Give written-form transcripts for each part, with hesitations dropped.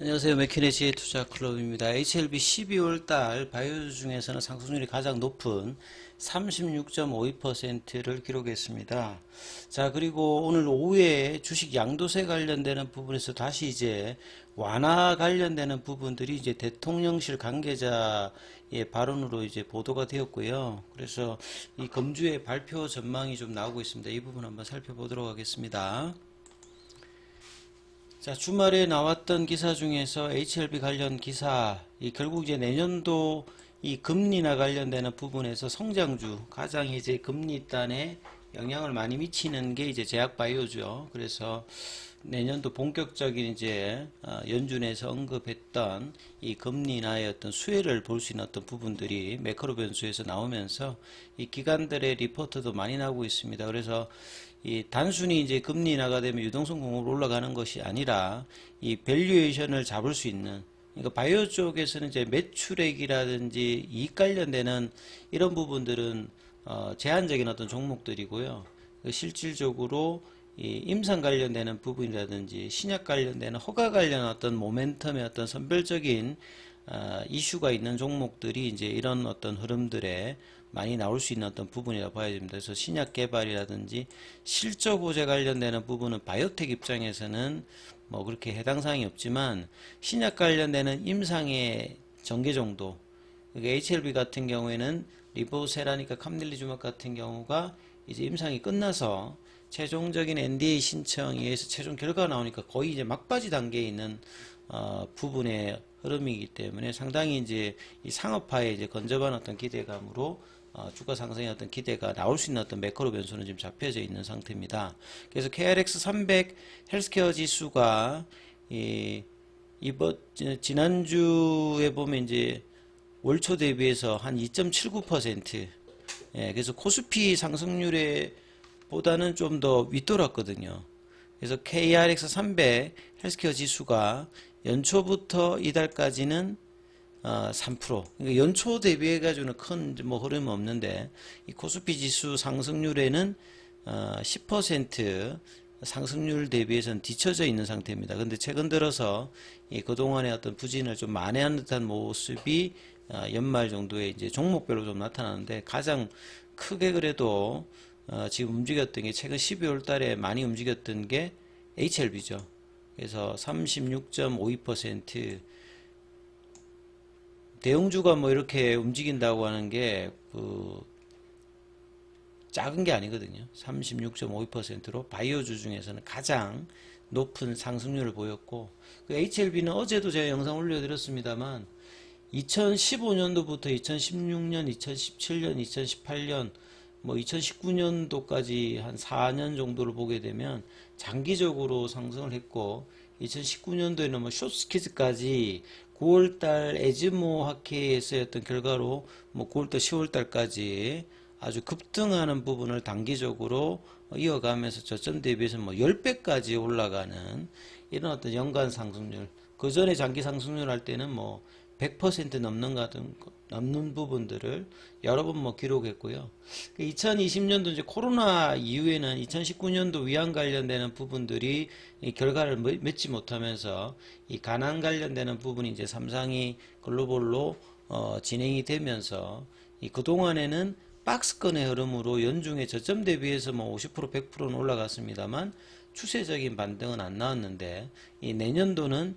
안녕하세요. 맥키네지의 투자클럽입니다. HLB 12월 달 바이오주 중에서는 상승률이 가장 높은 36.52%를 기록했습니다. 자, 그리고 오늘 오후에 주식 양도세 관련되는 부분에서 다시 이제 완화 관련되는 부분들이 이제 대통령실 관계자의 발언으로 이제 보도가 되었고요. 그래서 이 금주의 발표 전망이 좀 나오고 있습니다. 이 부분 한번 살펴보도록 하겠습니다. 자, 주말에 나왔던 기사 중에서 HLB 관련 기사, 결국 이제 내년도 이 금리나 관련되는 부분에서 성장주, 가장 이제 금리 단에 영향을 많이 미치는 게 이제 제약바이오죠. 그래서 내년도 본격적인 이제 연준에서 언급했던 이 금리나의 어떤 수혜를 볼 수 있는 어떤 부분들이 매크로 변수에서 나오면서 이 기관들의 리포트도 많이 나오고 있습니다. 그래서 이 단순히 이제 금리 인하가 되면 유동성 공급으로 올라가는 것이 아니라 이 밸류에이션을 잡을 수 있는, 그러니까 바이오 쪽에서는 이제 매출액이라든지 이익 관련되는 이런 부분들은 제한적인 어떤 종목들이고요. 실질적으로 이 임상 관련되는 부분이라든지 신약 관련되는 허가 관련 어떤 모멘텀의 어떤 선별적인 이슈가 있는 종목들이 이제 이런 어떤 흐름들에 많이 나올 수 있는 어떤 부분이라고 봐야 됩니다. 그래서 신약 개발이라든지 실적 호재 관련되는 부분은 바이오텍 입장에서는 뭐 그렇게 해당 사항이 없지만 신약 관련되는 임상의 전개 정도, 그러니까 HLB 같은 경우에는 리보세라니까 캄릴리주막 같은 경우가 이제 임상이 끝나서 최종적인 NDA 신청에 의해서 최종 결과가 나오니까 거의 이제 막바지 단계에 있는 부분의 흐름이기 때문에 상당히 이제 이 상업화에 이제 건접한 어떤 기대감으로 주가 상승의 어떤 기대가 나올 수 있는 어떤 매크로 변수는 지금 잡혀져 있는 상태입니다. 그래서 KRX 300 헬스케어 지수가 이번 지난주에 보면 이제 월초 대비해서 한 2.79%, 그래서 코스피 상승률에 보다는 좀 더 윗돌았거든요. 그래서 KRX 300 헬스케어 지수가 연초부터 이달까지는 3%. 그러니까 연초 대비해가지고는 큰 뭐 흐름이 없는데, 이 코스피 지수 상승률에는 10% 상승률 대비해서는 뒤처져 있는 상태입니다. 근데 최근 들어서 그동안의 어떤 부진을 좀 만회한 듯한 모습이 연말 정도에 이제 종목별로 좀 나타나는데, 가장 크게 그래도 지금 움직였던 게 최근 12월 달에 많이 움직였던 게 HLB죠. 그래서 36.52%, 대형주가 뭐 이렇게 움직인다고 하는 게 작은 게 아니거든요. 36.52%로 바이오주 중에서는 가장 높은 상승률을 보였고, 그 HLB는 어제도 제가 영상 올려드렸습니다만 2015년도부터 2016년, 2017년, 2018년, 뭐 2019년도까지 한 4년 정도를 보게 되면 장기적으로 상승을 했고, 2019년도에는 뭐 숏스키즈까지 9월달 에즈모 학회에서의 어떤 결과로 뭐 9월달, 10월달까지 아주 급등하는 부분을 단기적으로 이어가면서 저점 대비해서 뭐 10배까지 올라가는 이런 어떤 연간 상승률, 그 전에 장기 상승률 할 때는 뭐 100% 넘는 부분들을 여러 번 뭐 기록했고요. 2020년도 이제 코로나 이후에는 2019년도 위안 관련되는 부분들이 이 결과를 맺지 못하면서 이 가난 관련되는 부분이 이제 삼상이 글로벌로 진행이 되면서 그동안에는 박스권의 흐름으로 연중에 저점 대비해서 뭐 50% 100%는 올라갔습니다만 추세적인 반등은 안 나왔는데, 이 내년도는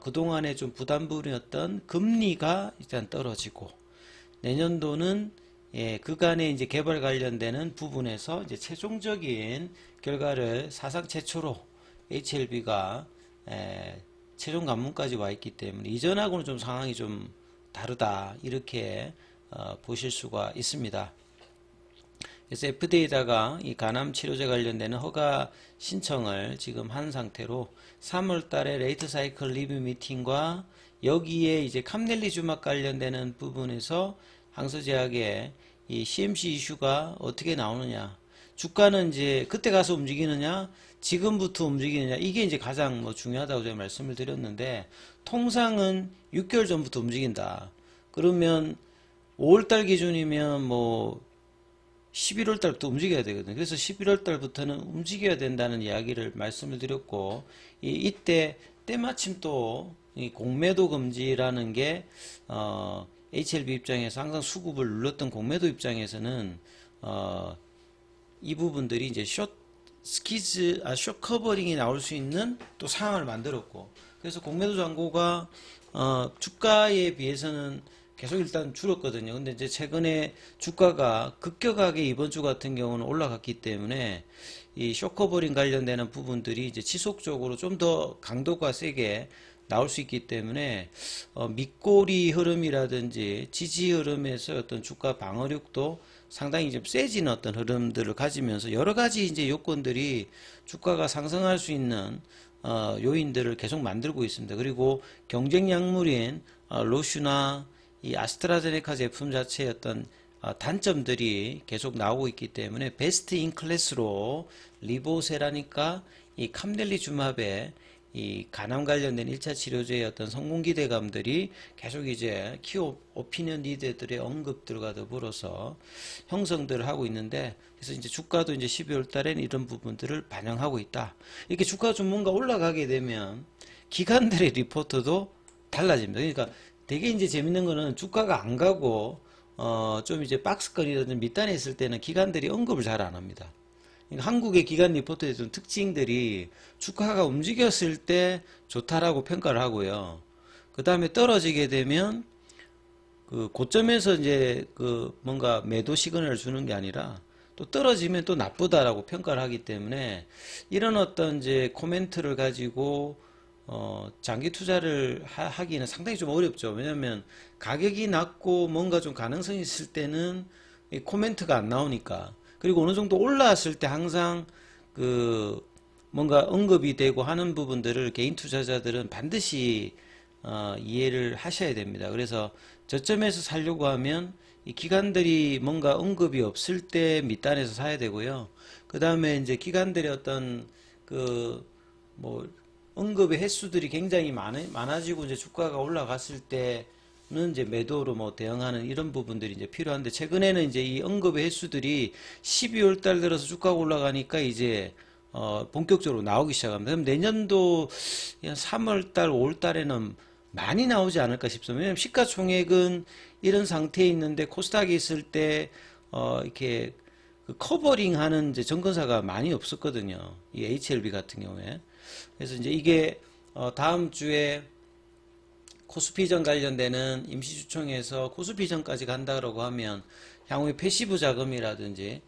그동안에 좀 부담부이었던 금리가 일단 떨어지고, 내년도는 그간의 이제 개발 관련되는 부분에서 이제 최종적인 결과를 사상 최초로 HLB가 최종 관문까지 와 있기 때문에 이전하고는 좀 상황이 좀 다르다, 이렇게 보실 수가 있습니다. 그래서 FDA에다가 이 간암 치료제 관련되는 허가 신청을 지금 한 상태로 3월 달에 레이트 사이클 리뷰 미팅과 여기에 이제 캄넬리주막 관련되는 부분에서 항서제약의 이 CMC 이슈가 어떻게 나오느냐, 주가는 이제 그때 가서 움직이느냐, 지금부터 움직이느냐, 이게 이제 가장 뭐 중요하다고 제가 말씀을 드렸는데, 통상은 6개월 전부터 움직인다. 그러면 5월달 기준이면 뭐 11월 달부터 움직여야 되거든요. 그래서 11월 달부터는 움직여야 된다는 이야기를 말씀을 드렸고, 이때 때마침 또 이 공매도 금지라는 게 HLB 입장에서 항상 수급을 눌렀던 공매도 입장에서는 이 부분들이 이제 숏 커버링이 나올 수 있는 또 상황을 만들었고, 그래서 공매도 잔고가 주가에 비해서는 계속 일단 줄었거든요. 근데 이제 최근에 주가가 급격하게 이번 주 같은 경우는 올라갔기 때문에 이 숏커버링 관련되는 부분들이 이제 지속적으로 좀 더 강도가 세게 나올 수 있기 때문에 밑꼬리 흐름이라든지 지지 흐름에서 어떤 주가 방어력도 상당히 좀 세진 어떤 흐름들을 가지면서 여러 가지 이제 요건들이 주가가 상승할 수 있는 요인들을 계속 만들고 있습니다. 그리고 경쟁 약물인 로슈나 이 아스트라제네카 제품 자체의 어떤 단점들이 계속 나오고 있기 때문에 베스트 인 클래스로 리보세라니까 이 캄델리주맙의 이 간암 관련된 1차 치료제의 어떤 성공 기대감들이 계속 이제 키오 오피니언 리더들의 언급들과 더불어서 형성들을 하고 있는데, 그래서 이제 주가도 이제 12월 달에는 이런 부분들을 반영하고 있다. 이렇게 주가가 좀 뭔가 올라가게 되면 기관들의 리포트도 달라집니다. 그러니까 되게 이제 재밌는 거는 주가가 안 가고 좀 이제 박스거리라든지 밑단에 있을 때는 기관들이 언급을 잘 안 합니다. 그러니까 한국의 기관 리포트의 좀 특징들이 주가가 움직였을 때 좋다라고 평가를 하고요. 그 다음에 떨어지게 되면 그 고점에서 이제 그 뭔가 매도 시그널을 주는 게 아니라 또 떨어지면 또 나쁘다라고 평가를 하기 때문에 이런 어떤 이제 코멘트를 가지고 장기 투자를 하기는 상당히 좀 어렵죠. 왜냐하면 가격이 낮고 뭔가 좀 가능성이 있을 때는 이 코멘트가 안 나오니까. 그리고 어느 정도 올라왔을 때 항상 그 뭔가 언급이 되고 하는 부분들을 개인 투자자들은 반드시 이해를 하셔야 됩니다. 그래서 저점에서 살려고 하면 이 기관들이 뭔가 언급이 없을 때 밑단에서 사야 되고요. 그 다음에 이제 기관들의 어떤 그 뭐 언급의 횟수들이 굉장히 많아지고 이제 주가가 올라갔을 때는 이제 매도로 뭐 대응하는 이런 부분들이 이제 필요한데, 최근에는 이제 이 언급의 횟수들이 12월 달 들어서 주가가 올라가니까 이제 본격적으로 나오기 시작합니다. 그럼 내년도 3월 달, 5월 달에는 많이 나오지 않을까 싶습니다. 왜냐하면 시가총액은 이런 상태에 있는데 코스닥이 있을 때 이렇게 그 커버링 하는 이제 증권사가 많이 없었거든요. 이 HLB 같은 경우에. 그래서 이제 이게 다음 주에 코스피전 관련되는 임시주총에서 코스피전까지 간다고 하면 향후에 패시브 자금이라든지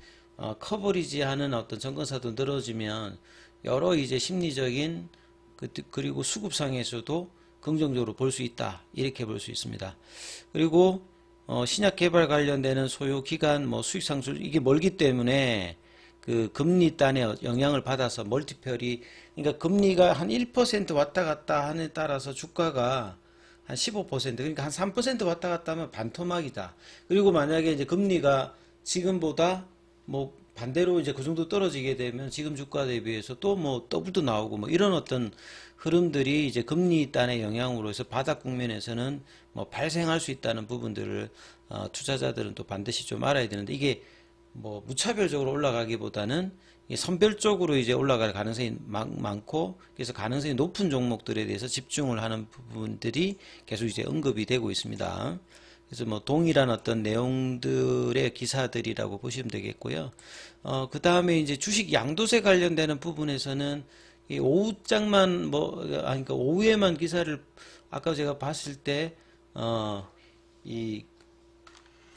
커버리지 하는 어떤 증권사도 늘어지면 여러 이제 심리적인 그리고 수급상에서도 긍정적으로 볼 수 있다, 이렇게 볼 수 있습니다. 그리고 신약 개발 관련되는 소요 기간 뭐 수익 상승 이게 멀기 때문에 그 금리 단에 영향을 받아서 멀티플이, 그러니까 금리가 한 1% 왔다 갔다 하는 에 따라서 주가가 한 15% 그러니까 한 3% 왔다 갔다 하면 반토막이다. 그리고 만약에 이제 금리가 지금보다 뭐 반대로 이제 그 정도 떨어지게 되면 지금 주가 대비해서 또 뭐 더블도 나오고 뭐 이런 어떤 흐름들이 이제 금리 단의 영향으로 해서 바닥 국면에서는 뭐 발생할 수 있다는 부분들을 투자자들은 또 반드시 좀 알아야 되는데, 이게 뭐 무차별적으로 올라가기보다는 선별적으로 이제 올라갈 가능성이 많고, 그래서 가능성이 높은 종목들에 대해서 집중을 하는 부분들이 계속 이제 언급이 되고 있습니다. 그래서 뭐 동일한 어떤 내용들의 기사들이라고 보시면 되겠고요. 그 다음에 이제 주식 양도세 관련되는 부분에서는 이 오후장만 그러니까 오후에만 기사를 아까 제가 봤을 때 이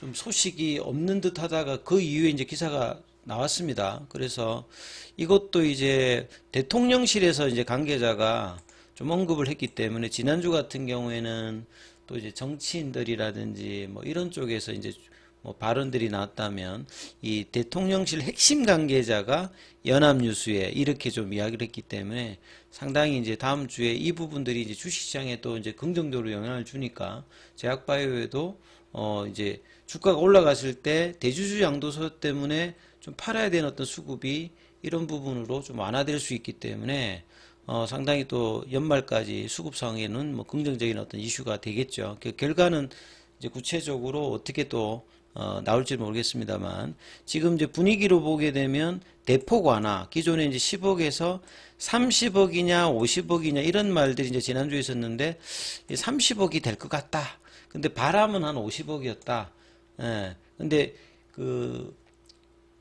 좀 소식이 없는 듯 하다가 그 이후에 이제 기사가 나왔습니다. 그래서 이것도 이제 대통령실에서 이제 관계자가 좀 언급을 했기 때문에, 지난주 같은 경우에는 또 이제 정치인들이라든지 뭐 이런 쪽에서 이제 뭐 발언들이 나왔다면 이 대통령실 핵심 관계자가 연합뉴스에 이렇게 좀 이야기를 했기 때문에 상당히 이제 다음 주에 이 부분들이 이제 주식시장에 또 이제 긍정적으로 영향을 주니까 제약바이오에도 이제 주가가 올라갔을 때 대주주 양도소 때문에 좀 팔아야 되는 어떤 수급이 이런 부분으로 좀 완화될 수 있기 때문에 상당히 또 연말까지 수급 상황에는 뭐 긍정적인 어떤 이슈가 되겠죠. 그 결과는 이제 구체적으로 어떻게 또 나올지 모르겠습니다만 지금 이제 분위기로 보게 되면 대폭 완화, 기존에 이제 10억에서 30억이냐 50억이냐 이런 말들이 이제 지난주에 있었는데 30억이 될 것 같다. 근데 바람은 한 50억이었다. 예. 근데 그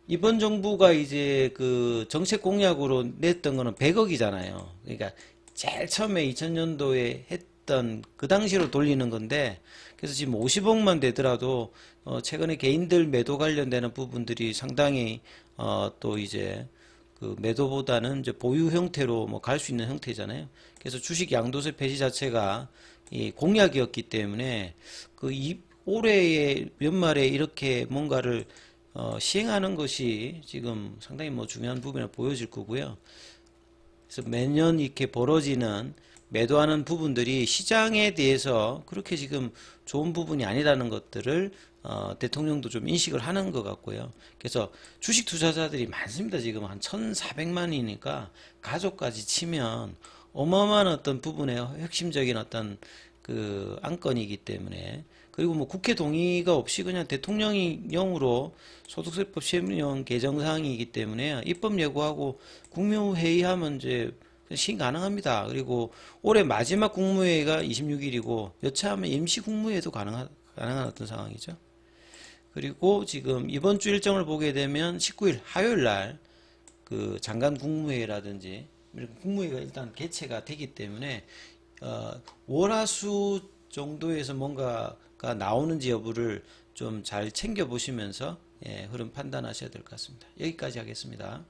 이번 정부가 이제 그 정책 공약으로 냈던 거는 100억이잖아요. 그러니까 제일 처음에 2000년도에 했던 그 당시로 돌리는 건데, 그래서 지금 50억만 되더라도 최근에 개인들 매도 관련되는 부분들이 상당히 또 이제 그 매도보다는 이제 보유 형태로 뭐 갈 수 있는 형태잖아요. 그래서 주식 양도세 폐지 자체가 이 공약이었기 때문에 올해의 연말에 이렇게 뭔가를 시행하는 것이 지금 상당히 뭐 중요한 부분이 보여질 거고요. 그래서 매년 이렇게 벌어지는 매도하는 부분들이 시장에 대해서 그렇게 지금 좋은 부분이 아니라는 것들을 대통령도 좀 인식을 하는 것 같고요. 그래서 주식 투자자들이 많습니다. 지금 한 1,400만이니까 가족까지 치면 어마어마한 어떤 부분의 핵심적인 어떤 그 안건이기 때문에, 그리고 뭐 국회 동의가 없이 그냥 대통령령으로 소득세법 시행령 개정사항이기 때문에 입법 예고하고 국무회의하면 이제 시행 가능합니다. 그리고 올해 마지막 국무회의가 26일이고 여차하면 임시 국무회의도 가능한 어떤 상황이죠. 그리고 지금 이번 주 일정을 보게 되면 19일 화요일 날 그 장관 국무회의라든지 국무회의가 일단 개최가 되기 때문에 월화수 정도에서 뭔가가 나오는지 여부를 좀 잘 챙겨 보시면서 흐름 판단하셔야 될 것 같습니다. 여기까지 하겠습니다.